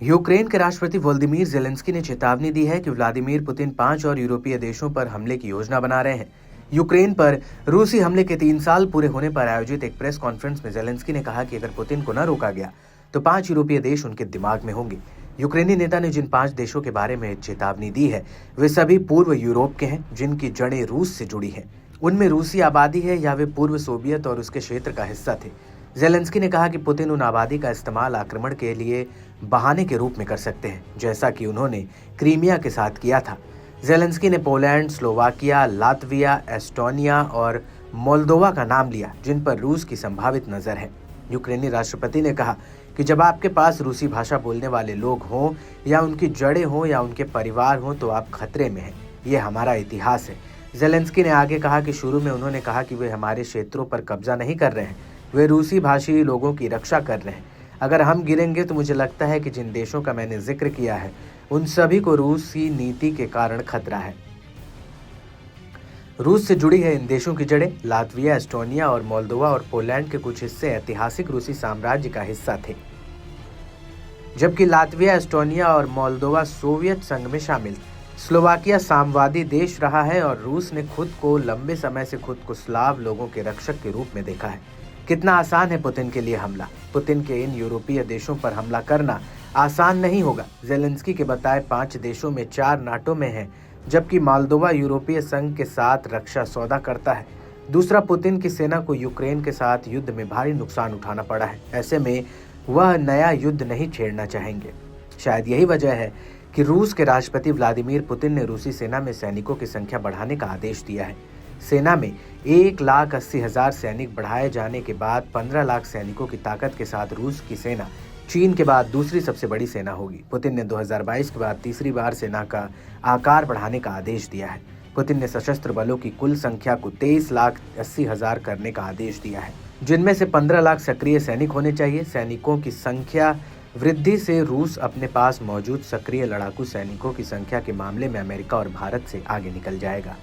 Ukraine के राष्ट्रपति Volodymyr Zelensky ने चेतावनी दी है कि व्लादिमीर पुतिन 5 और यूरोपीय देशों पर हमले की योजना बना रहे हैं। यूक्रेन पर रूसी हमले के 3 साल पूरे होने पर आयोजित एक प्रेस कॉन्फ्रेंस में ज़ेलेंस्की ने कहा कि अगर पुतिन को न रोका गया तो 5 यूरोपीय देश उनके दिमाग में होंगे। यूक्रेनी नेता ने जिन 5 देशों के बारे में चेतावनी दी है वे सभी पूर्व यूरोप के हैं, जिनकी जड़ें रूस से जुड़ी हैं। उनमें रूसी आबादी है या वे पूर्व सोवियत और उसके क्षेत्र का हिस्सा थे। ज़ेलेंस्की ने कहा कि पुतिन उन आबादी का इस्तेमाल आक्रमण के लिए बहाने के रूप में कर सकते हैं, जैसा कि उन्होंने क्रीमिया के साथ किया था। ज़ेलेंस्की ने पोलैंड, स्लोवाकिया, लातविया, एस्टोनिया और मोल्दोवा का नाम लिया, जिन पर रूस की संभावित नज़र है। यूक्रेनी राष्ट्रपति ने कहा कि जब आपके पास रूसी भाषा बोलने वाले लोग हों या उनकी जड़ें हों या उनके परिवार हों तो आप खतरे में हैं। ये हमारा इतिहास है। ज़ेलेंस्की ने आगे कहा कि शुरू में उन्होंने कहा कि वे हमारे क्षेत्रों पर कब्जा नहीं कर रहे हैं, वे रूसी भाषी लोगों की रक्षा कर रहे हैं। अगर हम गिरेंगे तो मुझे लगता है कि जिन देशों का मैंने जिक्र किया है उन सभी को रूसी नीति के कारण खतरा है। रूस से जुड़ी है इन देशों की जड़ें। लातविया, एस्टोनिया और मोल्दोवा और पोलैंड के कुछ हिस्से ऐतिहासिक रूसी साम्राज्य का हिस्सा थे, जबकि लातविया, एस्टोनिया और मोल्दोवा सोवियत संघ में शामिल थे। स्लोवाकिया साम्यवादी देश रहा है और रूस ने खुद को लंबे समय से खुद को स्लाव लोगों के रक्षक के रूप में देखा है। कितना आसान है पुतिन के लिए हमला। पुतिन के इन यूरोपीय देशों पर हमला करना आसान नहीं होगा। ज़ेलेंस्की के बताए 5 देशों में 4 नाटो में हैं, जबकि मोल्दोवा यूरोपीय संघ के साथ रक्षा सौदा करता है। दूसरा, पुतिन की सेना को यूक्रेन के साथ युद्ध में भारी नुकसान उठाना पड़ा है। ऐसे में वह नया युद्ध नहीं छेड़ना चाहेंगे। शायद यही वजह है कि रूस के राष्ट्रपति व्लादिमीर पुतिन ने रूसी सेना में सैनिकों की संख्या बढ़ाने का आदेश दिया है। सेना में 1,80,000 सैनिक बढ़ाए जाने के बाद 15 लाख सैनिकों की ताकत के साथ रूस की सेना चीन के बाद दूसरी सबसे बड़ी सेना होगी। पुतिन ने 2022 के बाद तीसरी बार सेना का आकार बढ़ाने का आदेश दिया है। पुतिन ने सशस्त्र बलों की कुल संख्या को 23,80,000 करने का आदेश दिया है, जिनमें से 15 लाख सक्रिय सैनिक होने चाहिए। सैनिकों की संख्या वृद्धि से रूस अपने पास मौजूद सक्रिय लड़ाकू सैनिकों की संख्या के मामले में अमेरिका और भारत से आगे निकल जाएगा।